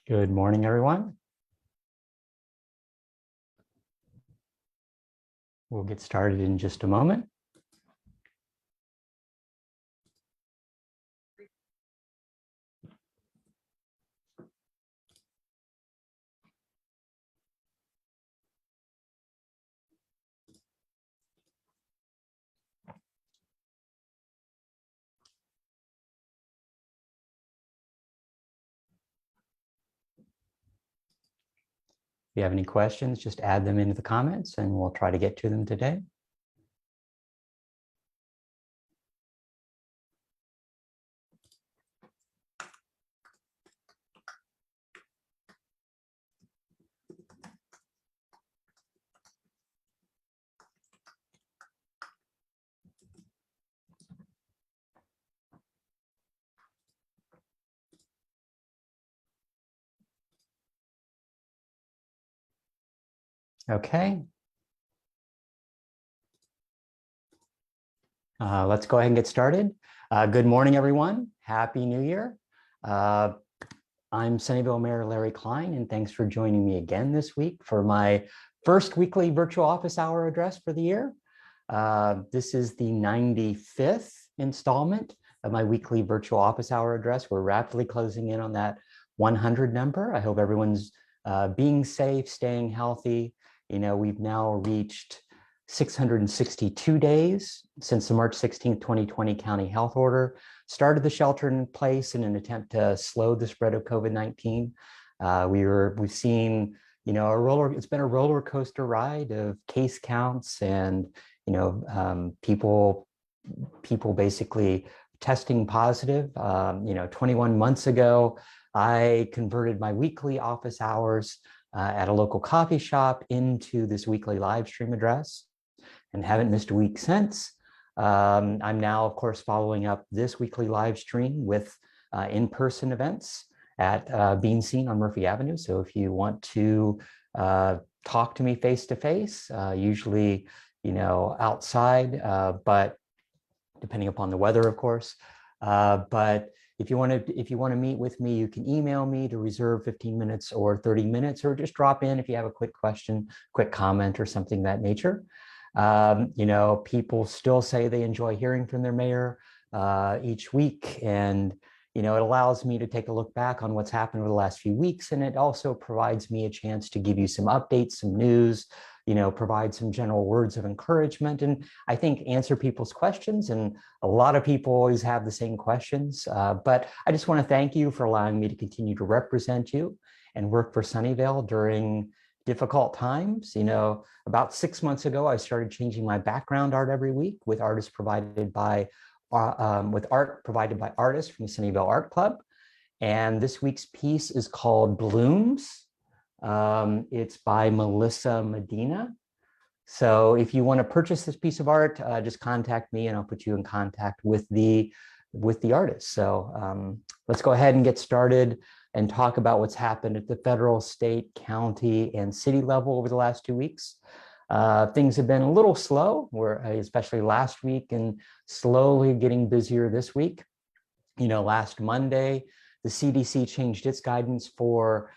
Good morning, everyone. We'll get started in just a moment. If you have any questions, just add them into the comments and we'll try to get to them today. Okay. Let's go ahead and get started. Good morning, everyone. Happy New Year. I'm Sunnyvale Mayor Larry Klein, and thanks for joining me again this week for my first weekly virtual office hour address for the year. This is the 95th installment of my weekly virtual office hour address. We're rapidly closing in on that 100 number. I hope everyone's being safe, staying healthy. You know, we've now reached 662 days since the March 16th, 2020 county health order started the shelter in place in an attempt to slow the spread of COVID-19. We've seen, you know, it's been a roller coaster ride of case counts and, you know, people basically testing positive. You know, 21 months ago, I converted my weekly office hours at a local coffee shop into this weekly live stream address and haven't missed a week since. I'm now, of course, following up this weekly live stream with in-person events at Being Seen on Murphy Avenue. So if you want to talk to me face-to-face, usually, you know, outside, but depending upon the weather, of course. But if you want to meet with me, you can email me to reserve 15 minutes or 30 minutes, or just drop in if you have a quick question, quick comment, or something of that nature. You know, people still say they enjoy hearing from their mayor each week, and you know, it allows me to take a look back on what's happened over the last few weeks, and it also provides me a chance to give you some updates, some news, you know, provide some general words of encouragement, and I think answer people's questions. And a lot of people always have the same questions, but I just want to thank you for allowing me to continue to represent you and work for Sunnyvale during difficult times. You know, about 6 months ago, I started changing my background art every week with art provided by artists from the Sunnyvale Art Club. And this week's piece is called Blooms. It's by Melissa Medina. So if you want to purchase this piece of art, just contact me and I'll put you in contact with the artist. So let's go ahead and get started and talk about what's happened at the federal, state, county, and city level over the last 2 weeks. Things have been a little slow, especially last week, and slowly getting busier this week. You know, last Monday, the CDC changed its guidance for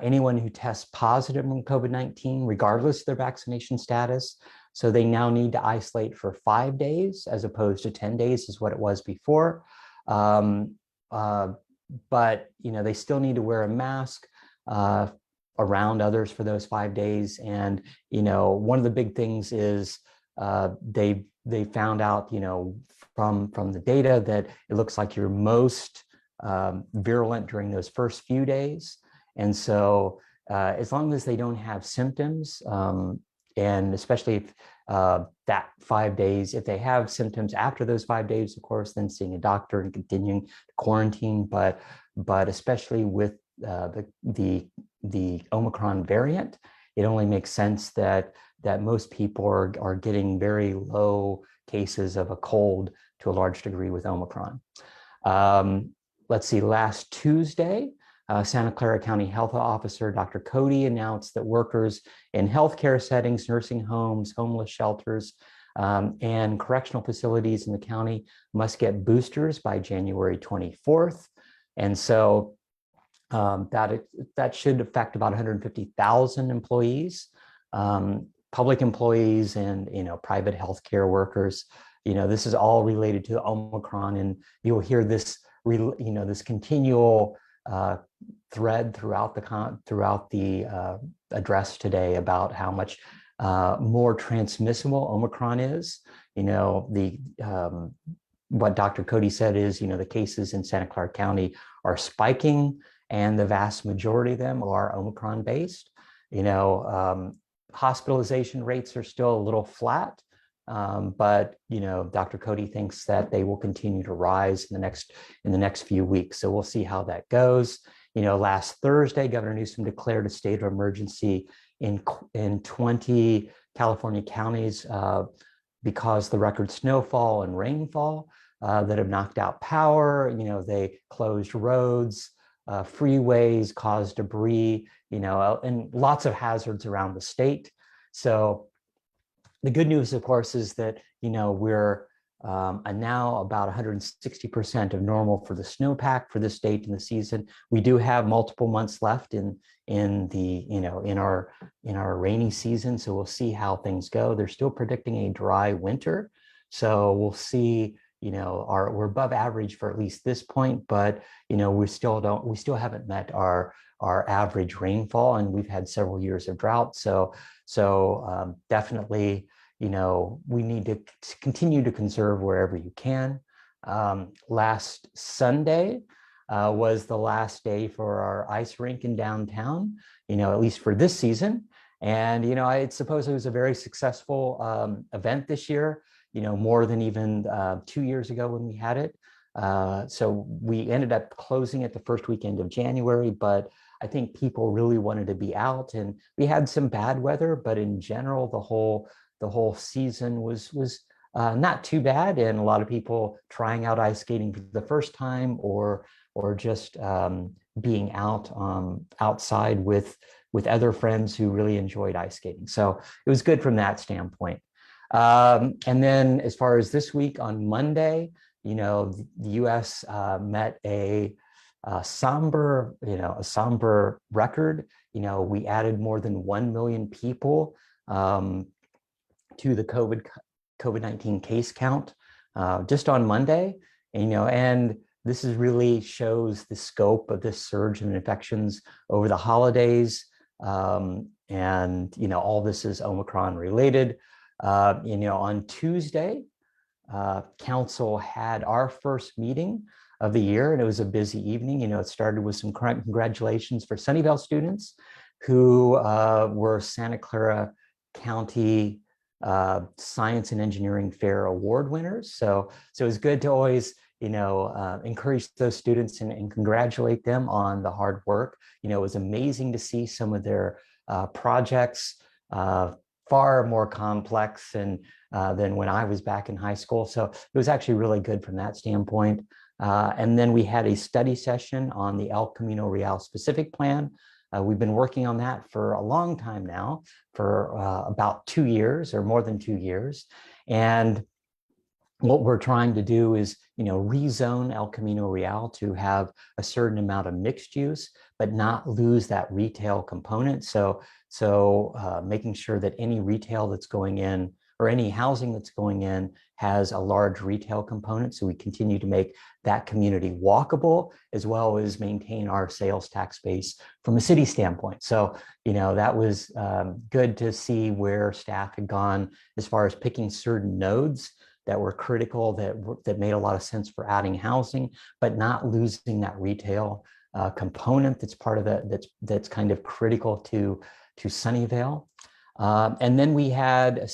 anyone who tests positive on COVID-19, regardless of their vaccination status. So they now need to isolate for 5 days as opposed to 10 days is what it was before. But you know, they still need to wear a mask around others for those 5 days. And you know, one of the big things is they found out, you know, from the data that it looks like you're most virulent during those first few days. And so as long as they don't have symptoms, and especially if that 5 days, if they have symptoms after those 5 days, of course, then seeing a doctor and continuing to quarantine. But especially with the Omicron variant, it only makes sense that most people are getting very low cases of a cold to a large degree with Omicron. Let's see, last Tuesday, Santa Clara County Health Officer Dr. Cody announced that workers in healthcare settings, nursing homes, homeless shelters, and correctional facilities in the county must get boosters by January 24th. And so that should affect about 150,000 employees, public employees, and private healthcare workers. This is all related to Omicron, and you'll hear this this continual thread throughout the address today about how much more transmissible Omicron is. What Dr. Cody said is, the cases in Santa Clara County are spiking, and the vast majority of them are Omicron based. Hospitalization rates are still a little flat, but Dr. Cody thinks that they will continue to rise in the next few weeks. So we'll see how that goes. Last Thursday, Governor Newsom declared a state of emergency in 20 California counties because the record snowfall and rainfall that have knocked out power. They closed roads, freeways, caused debris, and lots of hazards around the state. So the good news, of course, is that, we're now about 160% of normal for the snowpack for this date in the season. We do have multiple months left in our rainy season. So we'll see how things go. They're still predicting a dry winter. So we'll see, we're above average for at least this point, but, we still haven't met our average rainfall, and we've had several years of drought. So definitely, we need to continue to conserve wherever you can. Last Sunday was the last day for our ice rink in downtown, at least for this season. And, I suppose it was a very successful event this year, more than even 2 years ago when we had it. So we ended up closing it the first weekend of January, but I think people really wanted to be out, and we had some bad weather, but in general, the whole season was not too bad, and a lot of people trying out ice skating for the first time, or just being outside with other friends who really enjoyed ice skating. So it was good from that standpoint. And then as far as this week, on Monday, the U.S. met a somber record. We added more than 1 million people to the COVID-19 case count just on Monday. And this really shows the scope of this surge of infections over the holidays. And all this is Omicron related. On Tuesday, council had our first meeting of the year, and it was a busy evening. It started with some congratulations for Sunnyvale students who were Santa Clara County Science and Engineering Fair Award winners. So it was good to always, encourage those students and congratulate them on the hard work. It was amazing to see some of their projects, far more complex than when I was back in high school. So it was actually really good from that standpoint. And then we had a study session on the El Camino Real specific plan. We've been working on that for a long time now, for about 2 years or more than 2 years. And what we're trying to do is, rezone El Camino Real to have a certain amount of mixed use, but not lose that retail component. So making sure that any retail that's going in, or any housing that's going in, has a large retail component. So we continue to make that community walkable, as well as maintain our sales tax base from a city standpoint. So, that was good to see where staff had gone as far as picking certain nodes that were critical, that made a lot of sense for adding housing, but not losing that retail component that's part of that's kind of critical to Sunnyvale. And then we had a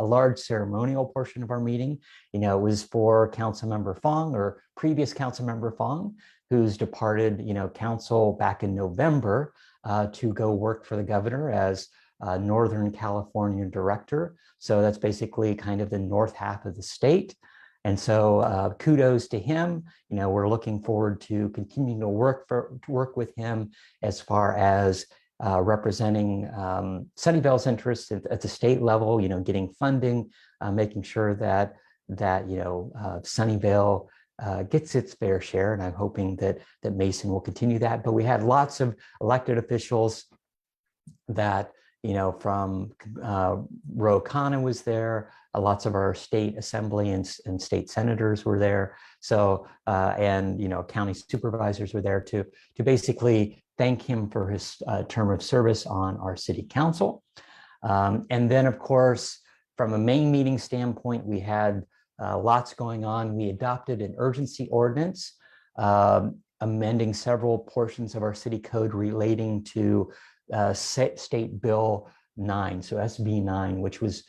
large ceremonial portion of our meeting. It was for Councilmember Fong, or previous Councilmember Fong, who's departed, council back in November to go work for the governor as Northern California director. So that's basically kind of the north half of the state. And so kudos to him. We're looking forward to continuing to work with him as far as representing Sunnyvale's interests at the state level, getting funding, making sure that Sunnyvale gets its fair share, and I'm hoping that Mason will continue that. But we had lots of elected officials that, from Ro Khanna was there, lots of our state assembly and state senators were there. So, and, county supervisors were there to basically thank him for his term of service on our city council. And then, of course, from a main meeting standpoint, we had lots going on. We adopted an urgency ordinance, amending several portions of our city code relating to State Bill 9, so SB 9, which was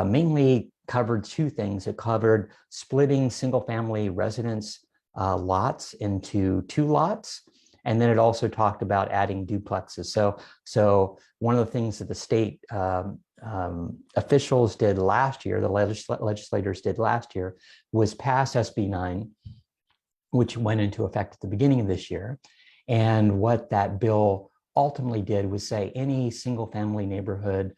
mainly covered two things. It covered splitting single-family residence lots into 2 lots, and then it also talked about adding duplexes. So one of the things that the state officials did last year, the legislators did last year, was pass SB 9, which went into effect at the beginning of this year. And what that bill ultimately did was say any single family neighborhood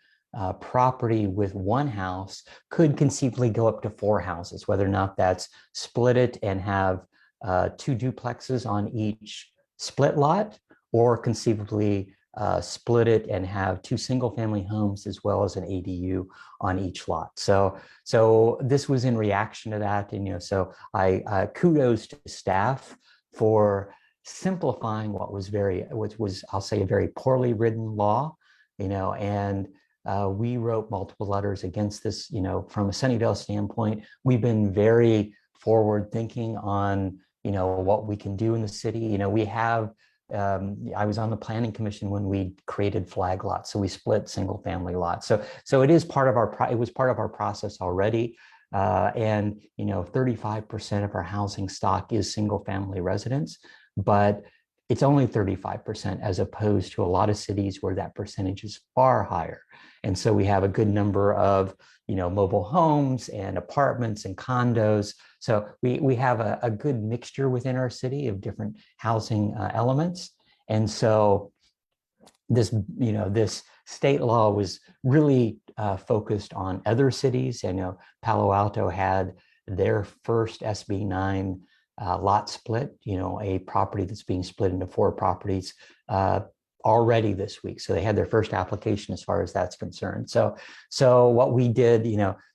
property with 1 house could conceivably go up to 4 houses, whether or not that's split it and have 2 duplexes on each split lot, or conceivably split it and have 2 single family homes as well as an ADU on each lot. So this was in reaction to that. And, so I kudos to staff for simplifying what was I'll say, a very poorly written law, and we wrote multiple letters against this. From a Sunnyvale standpoint, we've been very forward thinking on, what we can do in the city. We have, I was on the planning commission when we created flag lots. So we split single family lots. So it is part of it was part of our process already. And, 35% of our housing stock is single family residents, but it's only 35% as opposed to a lot of cities where that percentage is far higher. And so we have a good number of, mobile homes and apartments and condos. So we have a good mixture within our city of different housing elements. And so this state law was really focused on other cities. I know Palo Alto had their first SB 9 lot split, a property that's being split into 4 properties already this week. So they had their first application as far as that's concerned. So what we did,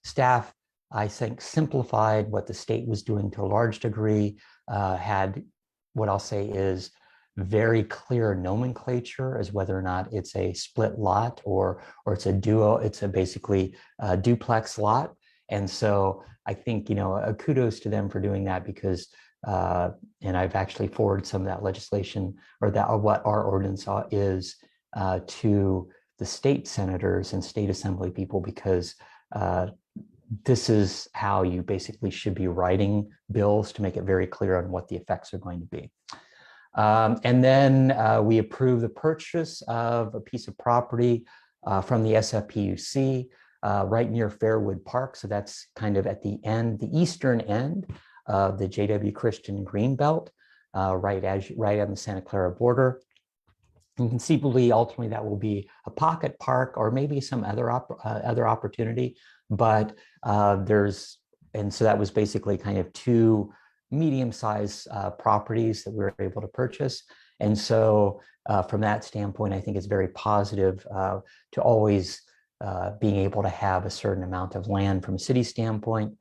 staff, I think, simplified what the state was doing to a large degree, had what I'll say is very clear nomenclature as whether or not it's a split lot or it's a duo, it's basically a duplex lot. And so I think, a kudos to them for doing that, because and I've actually forwarded some of that legislation or what our ordinance is to the state senators and state assembly people, because this is how you basically should be writing bills, to make it very clear on what the effects are going to be. And then we approved the purchase of a piece of property from the SFPUC right near Fairwood Park. So that's kind of at the eastern end of the JW Christian Greenbelt, right on the Santa Clara border. And conceivably, ultimately, that will be a pocket park or maybe some other opportunity. But and so that was basically kind of 2 medium-sized properties that we were able to purchase. And so from that standpoint, I think it's very positive to always being able to have a certain amount of land from a city standpoint.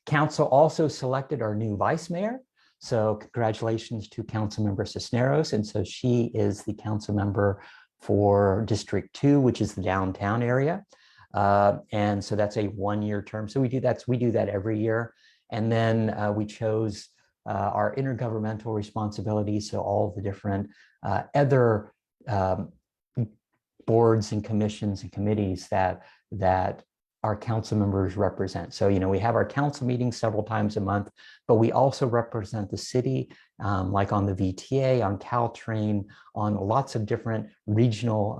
Council also selected our new vice mayor. So congratulations to Councilmember Cisneros. And so she is the council member for District 2, which is the downtown area. And so that's a 1-year term. So we do that every year. And then we chose our intergovernmental responsibilities. So all the different other boards and commissions and committees that our council members represent. So, we have our council meetings several times a month, but we also represent the city, like on the VTA, on Caltrain, on lots of different regional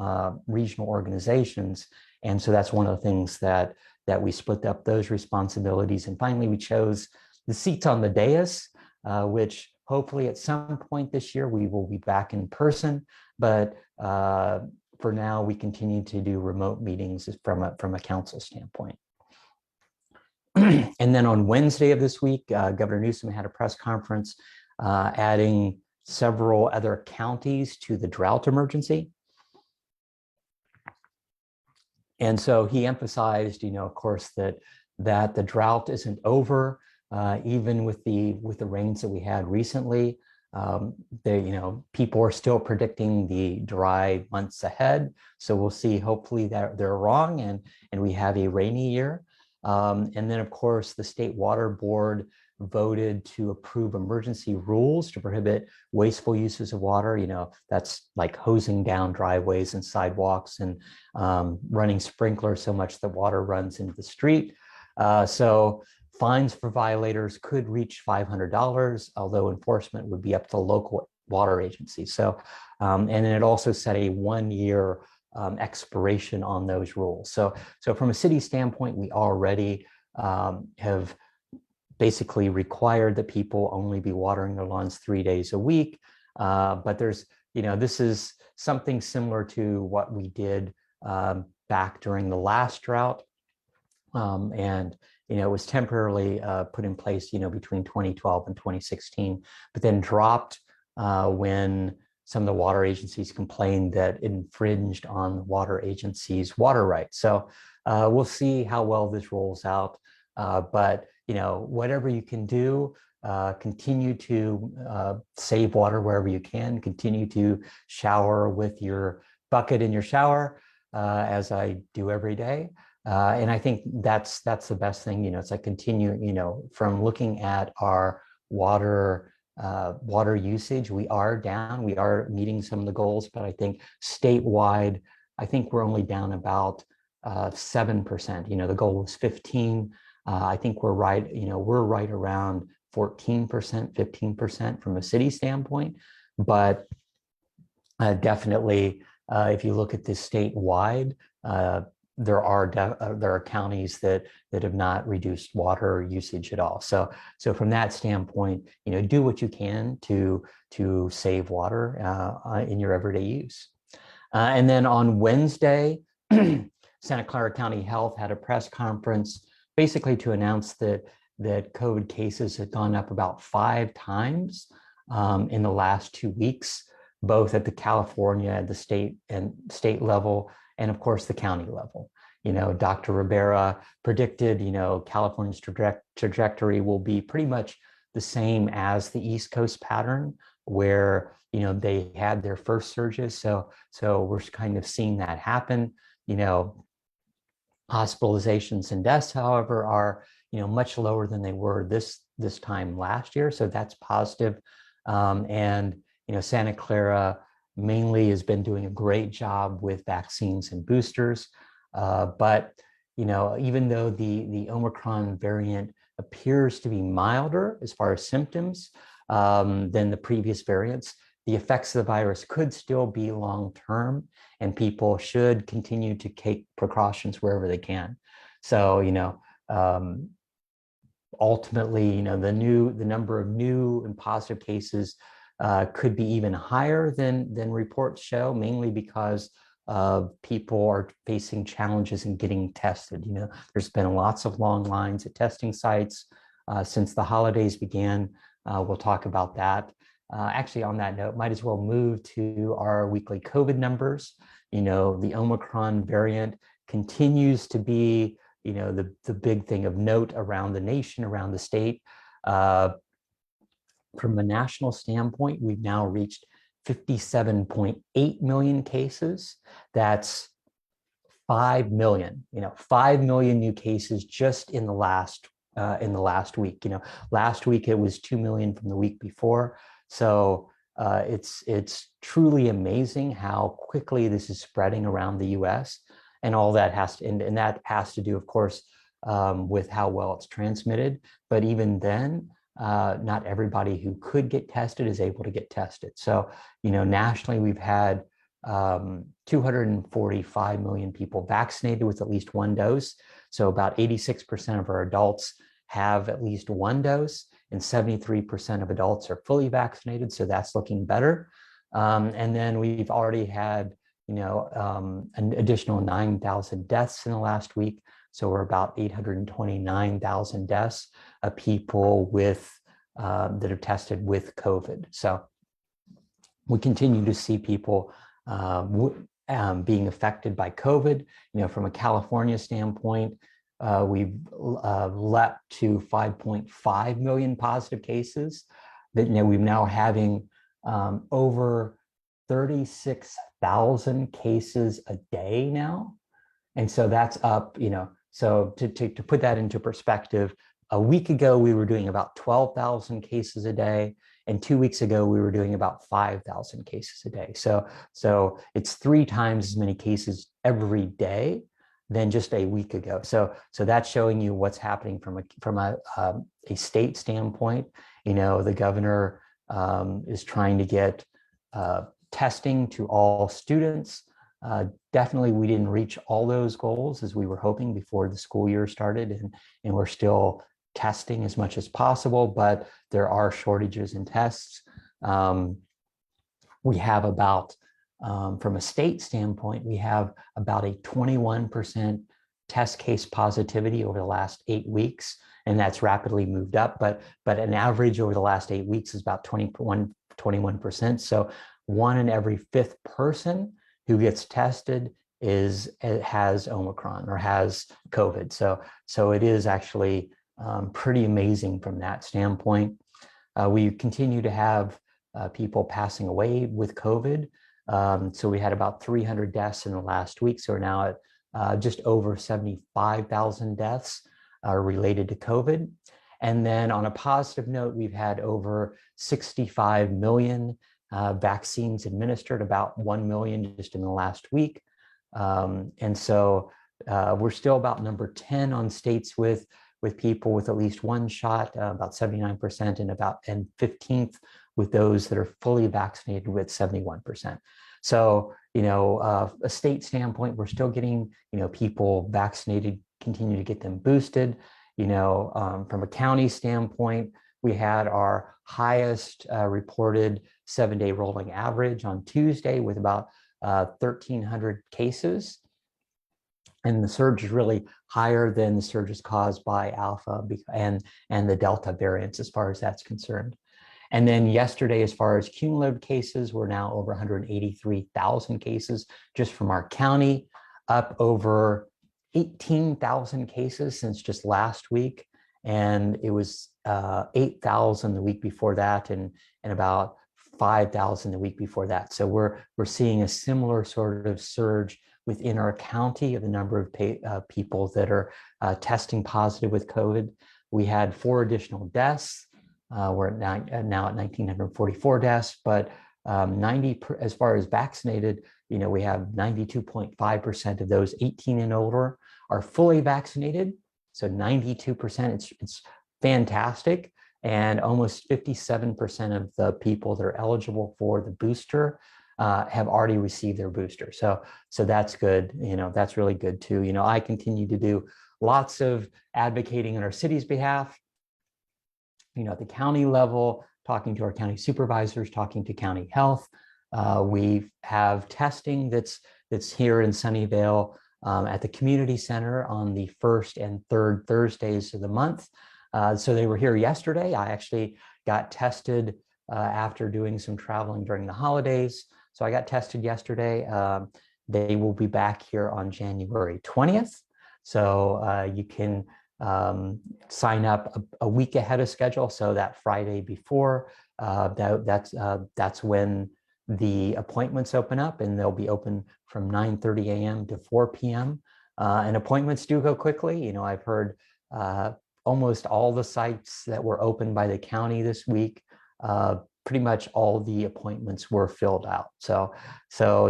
organizations. And so that's one of the things that we split up those responsibilities. And finally, we chose the seats on the dais, which hopefully at some point this year, we will be back in person. But for now, we continue to do remote meetings from a council standpoint. And then on Wednesday of this week, Governor Newsom had a press conference adding several other counties to the drought emergency. And so he emphasized, of course, that the drought isn't over, even with the rains that we had recently. People are still predicting the dry months ahead. So we'll see. Hopefully that they're wrong, and we have a rainy year. And then, of course, the State Water Board voted to approve emergency rules to prohibit wasteful uses of water. That's like hosing down driveways and sidewalks and running sprinklers so much that water runs into the street. So fines for violators could reach $500, although enforcement would be up to local water agencies. So, and then it also set a 1-year expiration on those rules. So from a city standpoint, we already have basically required that people only be watering their lawns 3 days a week. But there's, this is something similar to what we did back during the last drought. And it was temporarily put in place, between 2012 and 2016, but then dropped when some of the water agencies complained that it infringed on water agencies' water rights. So we'll see how well this rolls out. But whatever you can do, continue to save water wherever you can. Continue to shower with your bucket in your shower, as I do every day. And I think that's the best thing. It's like continue. From looking at our water usage, we are down. We are meeting some of the goals, but I think statewide, I think we're only down about 7%. The goal was 15. I think we're right. We're right around 14%, 15% from a city standpoint. But definitely, if you look at this statewide, there are counties that have not reduced water usage at all. So from that standpoint, do what you can to save water in your everyday use. And then on Wednesday, Santa Clara County Health had a press conference basically to announce that COVID cases had gone up about 5 times in the last 2 weeks, both at the California, the state level, and of course the county level. Dr. Rivera predicted, California's trajectory will be pretty much the same as the East Coast pattern, where they had their first surges. So we're kind of seeing that happen. Hospitalizations and deaths, however, are much lower than they were this time last year. So that's positive. And Santa Clara mainly has been doing a great job with vaccines and boosters. But even though the Omicron variant appears to be milder as far as symptoms than the previous variants, the effects of the virus could still be long-term, and people should continue to take precautions wherever they can. So, ultimately, the number of new and positive cases could be even higher than reports show, mainly because people are facing challenges in getting tested. There's been lots of long lines at testing sites since the holidays began. We'll talk about that. Actually, on that note, might as well move to our weekly COVID numbers. The Omicron variant continues to be, the big thing of note around the nation, around the state. From a national standpoint, we've now reached 57.8 million cases. That's 5 million, 5 million new cases just in the last week. Last week it was 2 million from the week before. So it's truly amazing how quickly this is spreading around the U.S. And all that and that has to do, of course, with how well it's transmitted. But even then, not everybody who could get tested is able to get tested. So, nationally, we've had 245 million people vaccinated with at least 1 dose. So about 86% of our adults have at least 1 dose, and 73% of adults are fully vaccinated. So that's looking better. And then we've already had, an additional 9,000 deaths in the last week. So we're about 829,000 deaths of people with that have tested with COVID. So we continue to see people being affected by COVID. From a California standpoint, we've leapt to 5.5 million positive cases. That we're now having over 36,000 cases a day now, and so that's up. So to put that into perspective, a week ago we were doing about 12,000 cases a day. And 2 weeks ago, we were doing about 5,000 cases a day. So it's 3 times as many cases every day than just a week ago. So that's showing you what's happening from a state standpoint. The governor is trying to get testing to all students. Definitely, we didn't reach all those goals as we were hoping before the school year started, and we're still testing as much as possible, but there are shortages in tests. We have about, from a state standpoint, we have about a 21% test case positivity over the last 8 weeks, and that's rapidly moved up, but an average over the last 8 weeks is about 21%. So 1 in every 5th person who gets tested has Omicron or has COVID. So it is actually pretty amazing from that standpoint. We continue to have people passing away with COVID. So we had about 300 deaths in the last week. So we're now at just over 75,000 deaths related to COVID. And then on a positive note, we've had over 65 million vaccines administered, about 1 million just in the last week. And so we're still about number 10 on states with people with at least 1 shot, about 79%, and 15th with those that are fully vaccinated with 71%. So, a state standpoint, we're still getting, people vaccinated, continue to get them boosted. From a county standpoint, we had our highest reported 7-day rolling average on Tuesday with about 1,300 cases. And the surge is really higher than the surges caused by Alpha and the Delta variants as far as that's concerned. And then yesterday, as far as cumulative cases, we're now over 183,000 cases just from our county, up over 18,000 cases since just last week. And it was 8,000 the week before that, and about 5,000 the week before that. So we're seeing a similar sort of surge within our county of the number of people that are testing positive with COVID. We had 4 additional deaths. We're now at 1,944 deaths, but as far as vaccinated, we have 92.5% of those 18 and older are fully vaccinated. So 92%, it's fantastic. And almost 57% of the people that are eligible for the booster have already received their booster. So that's good. That's really good too. I continue to do lots of advocating on our city's behalf. At the county level, talking to our county supervisors, talking to county health. We have testing that's here in Sunnyvale at the community center on the 1st and 3rd Thursdays of the month. So they were here yesterday. I actually got tested after doing some traveling during the holidays. So I got tested yesterday. They will be back here on January 20th. So you can sign up a week ahead of schedule. So that Friday before, that's when the appointments open up, and they'll be open from 9:30 a.m. to 4 p.m. And appointments do go quickly. I've heard almost all the sites that were opened by the county this week, pretty much all the appointments were filled out. So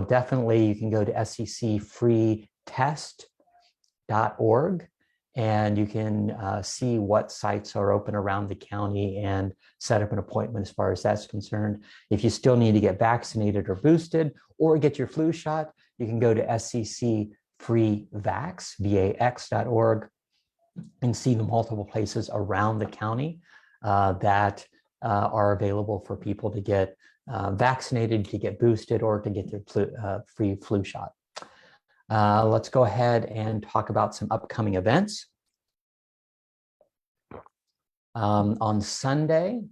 definitely you can go to scfreetest.org and you can see what sites are open around the county and set up an appointment as far as that's concerned. If you still need to get vaccinated or boosted or get your flu shot, you can go to scfreevax.org and see the multiple places around the county that are available for people to get vaccinated, to get boosted, or to get their free flu shot. Let's go ahead and talk about some upcoming events. On Sunday,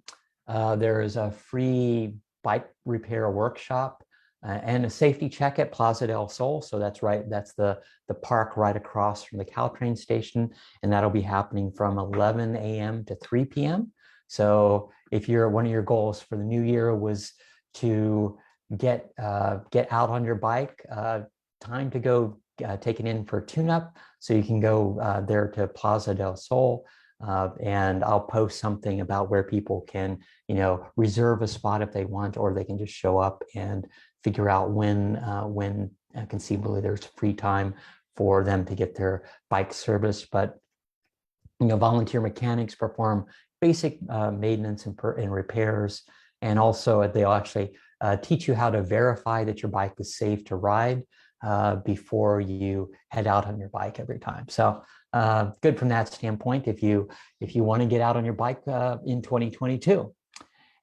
there is a free bike repair workshop and a safety check at Plaza del Sol. So that's right, that's the park right across from the Caltrain station, and that'll be happening from 11 a.m. to 3 p.m. So if one of your goals for the new year was to get out on your bike, time to go take it in for a tune-up. So you can go there to Plaza del Sol. And I'll post something about where people can, reserve a spot if they want, or they can just show up and figure out when conceivably there's free time for them to get their bike service. But volunteer mechanics perform basic maintenance and repairs, and also they'll actually teach you how to verify that your bike is safe to ride before you head out on your bike every time. So good from that standpoint if you want to get out on your bike in 2022.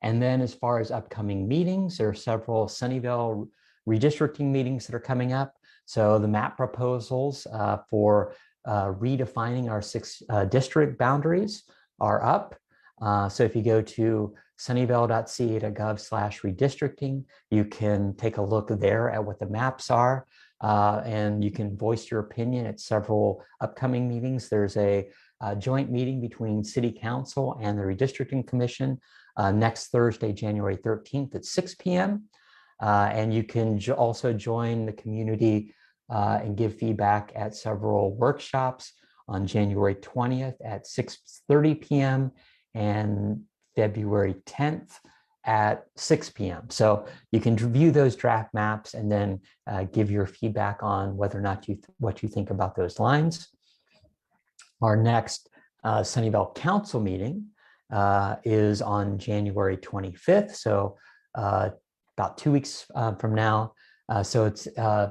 And then as far as upcoming meetings, there are several Sunnyvale redistricting meetings that are coming up. So the map proposals for redefining our 6 district boundaries are up. So if you go to sunnyvale.ca.gov/redistricting, you can take a look there at what the maps are. And you can voice your opinion at several upcoming meetings. There's a joint meeting between City Council and the Redistricting Commission next Thursday, January 13th at 6 p.m. And you can also join the community and give feedback at several workshops on January 20th at 6:30 p.m. and February 10th at 6 p.m. So you can review those draft maps and then give your feedback on whether or not what you think about those lines. Our next Sunnyvale Council meeting is on January 25th, so about 2 weeks from now. So it's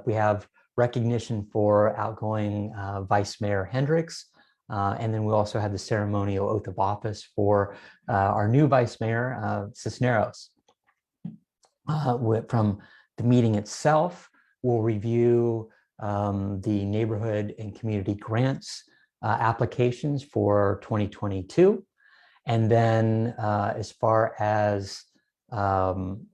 we have recognition for outgoing Vice Mayor Hendricks. And then we also have the ceremonial oath of office for our new Vice Mayor, Cisneros. From the meeting itself, we'll review the neighborhood and community grants applications for 2022. And then as far as we'll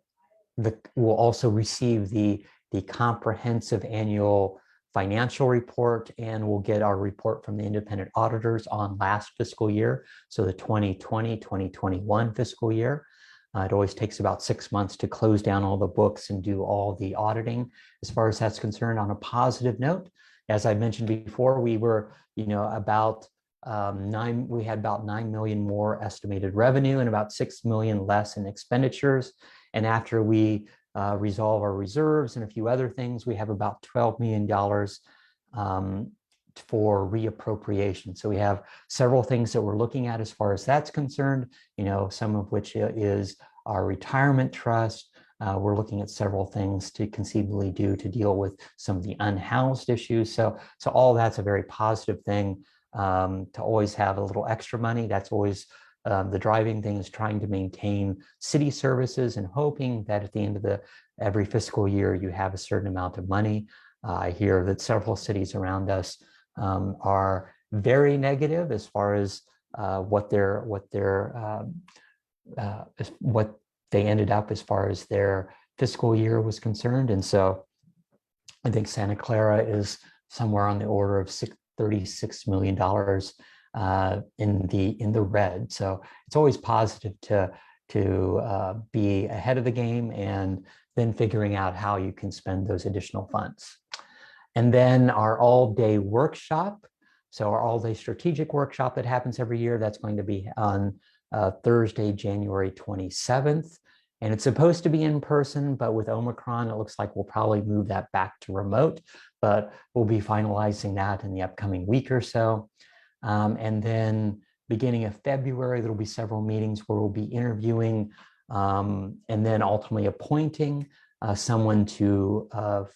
also receive the comprehensive annual financial report, and we'll get our report from the independent auditors on last fiscal year, so the 2020-2021 fiscal year. It always takes about 6 months to close down all the books and do all the auditing as far as that's concerned. On a positive note, as I mentioned before, we were, about we had about 9 million more estimated revenue and about 6 million less in expenditures. And after we resolve our reserves and a few other things, we have about $12 million for reappropriation. So we have several things that we're looking at as far as that's concerned, some of which is our retirement trust. We're looking at several things to conceivably do to deal with some of the unhoused issues. So all that's a very positive thing, to always have a little extra money. That's always the driving thing, is trying to maintain city services and hoping that at the end of every fiscal year, you have a certain amount of money. I hear that several cities around us are very negative as far as what they ended up as far as their fiscal year was concerned. And so I think Santa Clara is somewhere on the order of $36 million in the red. So it's always positive to be ahead of the game and then figuring out how you can spend those additional funds. And then our all-day workshop. So our all-day strategic workshop that happens every year, that's going to be on Thursday, January 27th. And it's supposed to be in person, but with Omicron, it looks like we'll probably move that back to remote, but we'll be finalizing that in the upcoming week or so. And then beginning of February, there'll be several meetings where we'll be interviewing and then ultimately appointing someone to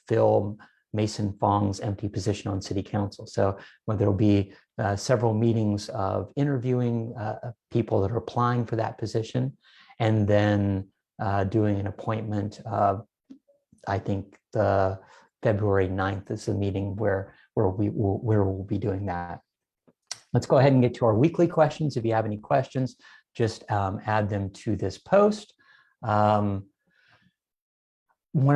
fill Mason Fong's empty position on City Council. So there'll be several meetings of interviewing people that are applying for that position, and then doing an appointment of, I think, the February 9th is the meeting where we'll be doing that. Let's go ahead and get to our weekly questions. If you have any questions, just add them to this post. One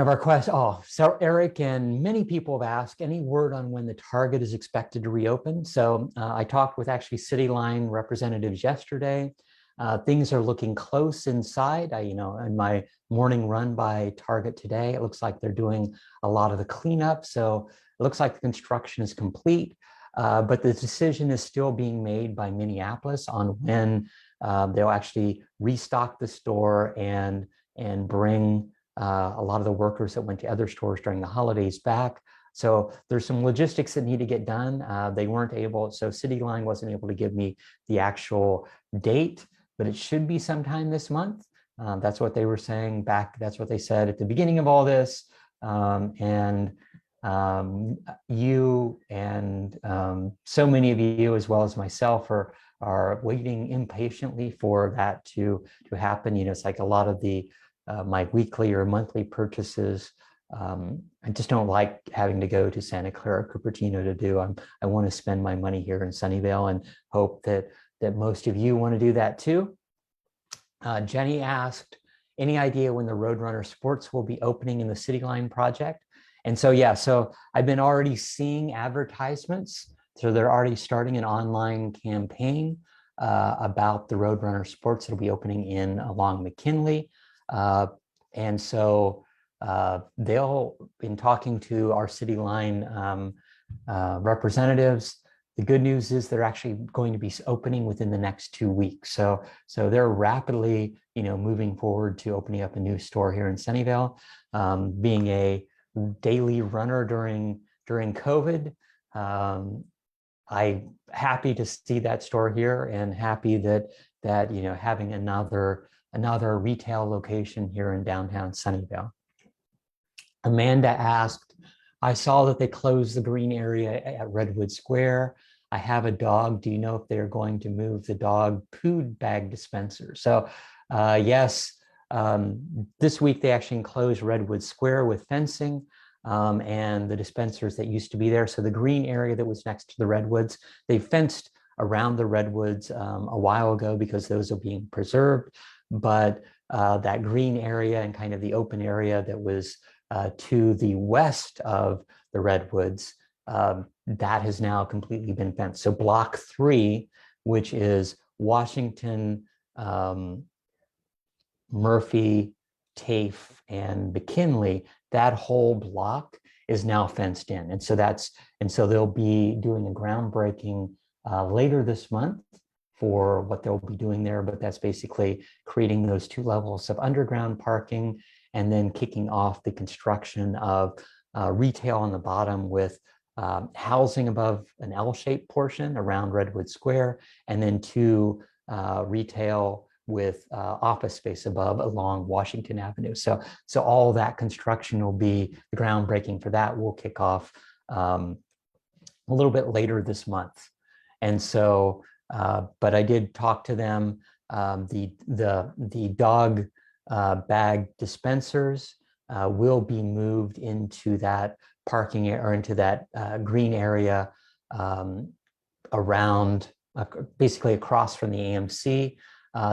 of our questions, so Eric and many people have asked, any word on when the Target is expected to reopen? So I talked with actually CityLine representatives yesterday. Things are looking close inside. In my morning run by Target today, it looks like they're doing a lot of the cleanup. So it looks like the construction is complete, but the decision is still being made by Minneapolis on when they'll actually restock the store and bring a lot of the workers that went to other stores during the holidays back. So there's some logistics that need to get done. They weren't able, so CityLine wasn't able to give me the actual date, but it should be sometime this month. That's what they were saying back. That's what they said at the beginning of all this. You and so many of you, as well as myself, are waiting impatiently for that to happen. It's like a lot of the my weekly or monthly purchases. I just don't like having to go to Santa Clara, Cupertino to do. I want to spend my money here in Sunnyvale and hope that most of you want to do that too. Jenny asked, any idea when the Roadrunner Sports will be opening in the CityLine project? And so, yeah, so I've been already seeing advertisements. So they're already starting an online campaign about the Roadrunner Sports that'll be opening along McKinley. And so they'll, in talking to our CityLine representatives, the good news is they're actually going to be opening within the next 2 weeks. So they're rapidly, moving forward to opening up a new store here in Sunnyvale. Being a daily runner during COVID, I'm happy to see that store here and happy that having another retail location here in downtown Sunnyvale. Amanda asked, I saw that they closed the green area at Redwood Square. I have a dog. Do you know if they're going to move the dog food bag dispenser? So yes, this week they actually enclosed Redwood Square with fencing and the dispensers that used to be there. So the green area that was next to the redwoods, they fenced around the redwoods a while ago because those are being preserved. But that green area and kind of the open area that was to the west of the redwoods, that has now completely been fenced. So block 3, which is Washington, Murphy, TAFE, and McKinley, that whole block is now fenced in. And so they'll be doing a groundbreaking later this month for what they'll be doing there, but that's basically creating those 2 levels of underground parking and then kicking off the construction of retail on the bottom with housing above an L-shaped portion around Redwood Square, and then 2 retail with office space above along Washington Avenue. So all that construction will be, the groundbreaking for that will kick off a little bit later this month. And so, but I did talk to them. The dog bag dispensers will be moved into that parking or into that green area around, basically across from the AMC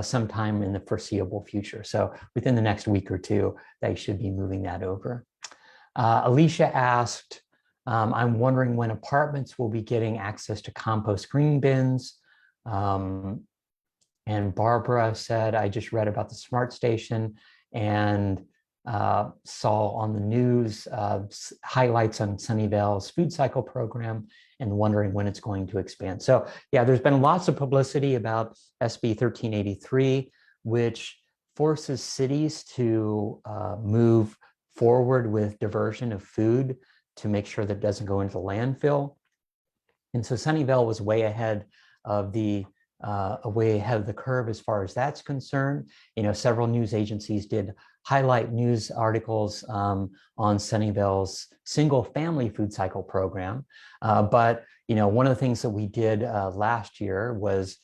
sometime in the foreseeable future. So within the next week or 2, they should be moving that over. Alicia asked, I'm wondering when apartments will be getting access to compost green bins. And Barbara said, I just read about the Smart Station and saw on the news highlights on Sunnyvale's food cycle program and wondering when it's going to expand. So yeah, there's been lots of publicity about SB 1383, which forces cities to move forward with diversion of food to make sure that it doesn't go into the landfill. And so Sunnyvale was way ahead of the curve as far as that's concerned. Several news agencies did highlight news articles on Sunnyvale's single-family food cycle program. But one of the things that we did last year was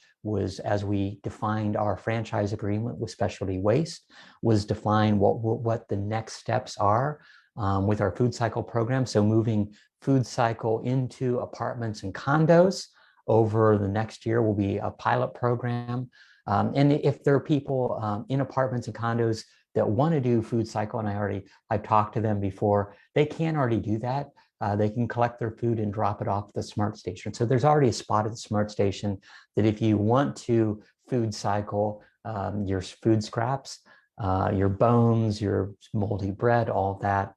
as we defined our franchise agreement with specialty waste, was define what the next steps are with our food cycle program. So moving food cycle into apartments and condos over the next year will be a pilot program. And if there are people in apartments and condos that want to do food cycle, and I've talked to them before, they can already do that. They can collect their food and drop it off at the smart station. So there's already a spot at the smart station that if you want to food cycle your food scraps, your bones, your moldy bread, all of that,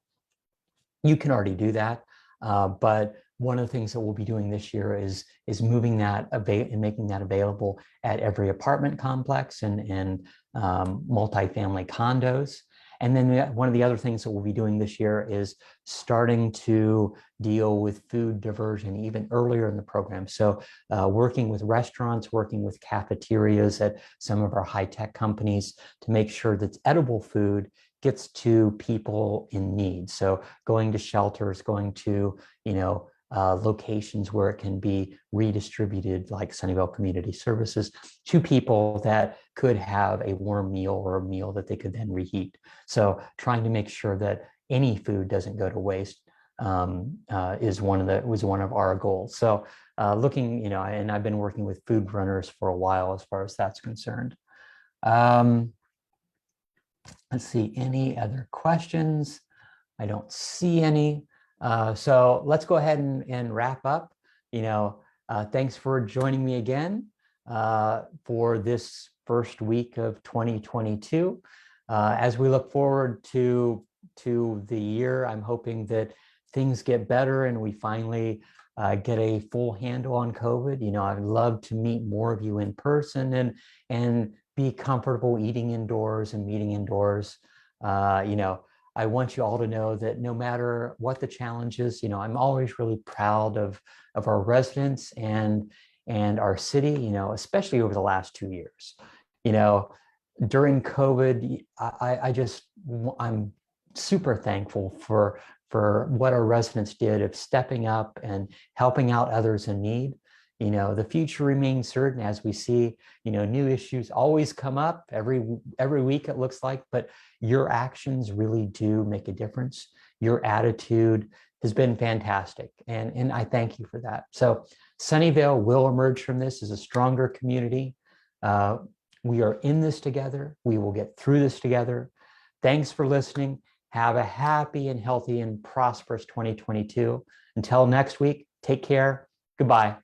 you can already do that. But one of the things that we'll be doing this year is moving that and making that available at every apartment complex and multifamily condos. And then one of the other things that we'll be doing this year is starting to deal with food diversion even earlier in the program. So working with restaurants, working with cafeterias at some of our high-tech companies to make sure that edible food gets to people in need. So going to shelters, going to, locations where it can be redistributed, like Sunnyvale Community Services, to people that could have a warm meal or a meal that they could then reheat. So trying to make sure that any food doesn't go to waste was one of our goals. So looking, and I've been working with food runners for a while as far as that's concerned. Let's see, any other questions? I don't see any. So let's go ahead and wrap up. Thanks for joining me again for this first week of 2022. As we look forward to the year, I'm hoping that things get better and we finally get a full handle on COVID. I'd love to meet more of you in person and be comfortable eating indoors and meeting indoors. I want you all to know that no matter what the challenge is, I'm always really proud of our residents and our city, especially over the last 2 years. During COVID, I'm super thankful for what our residents did of stepping up and helping out others in need. The future remains certain as we see, new issues always come up every week, it looks like, but your actions really do make a difference. Your attitude has been fantastic. And I thank you for that. So Sunnyvale will emerge from this as a stronger community. We are in this together. We will get through this together. Thanks for listening. Have a happy and healthy and prosperous 2022. Until next week, take care. Goodbye.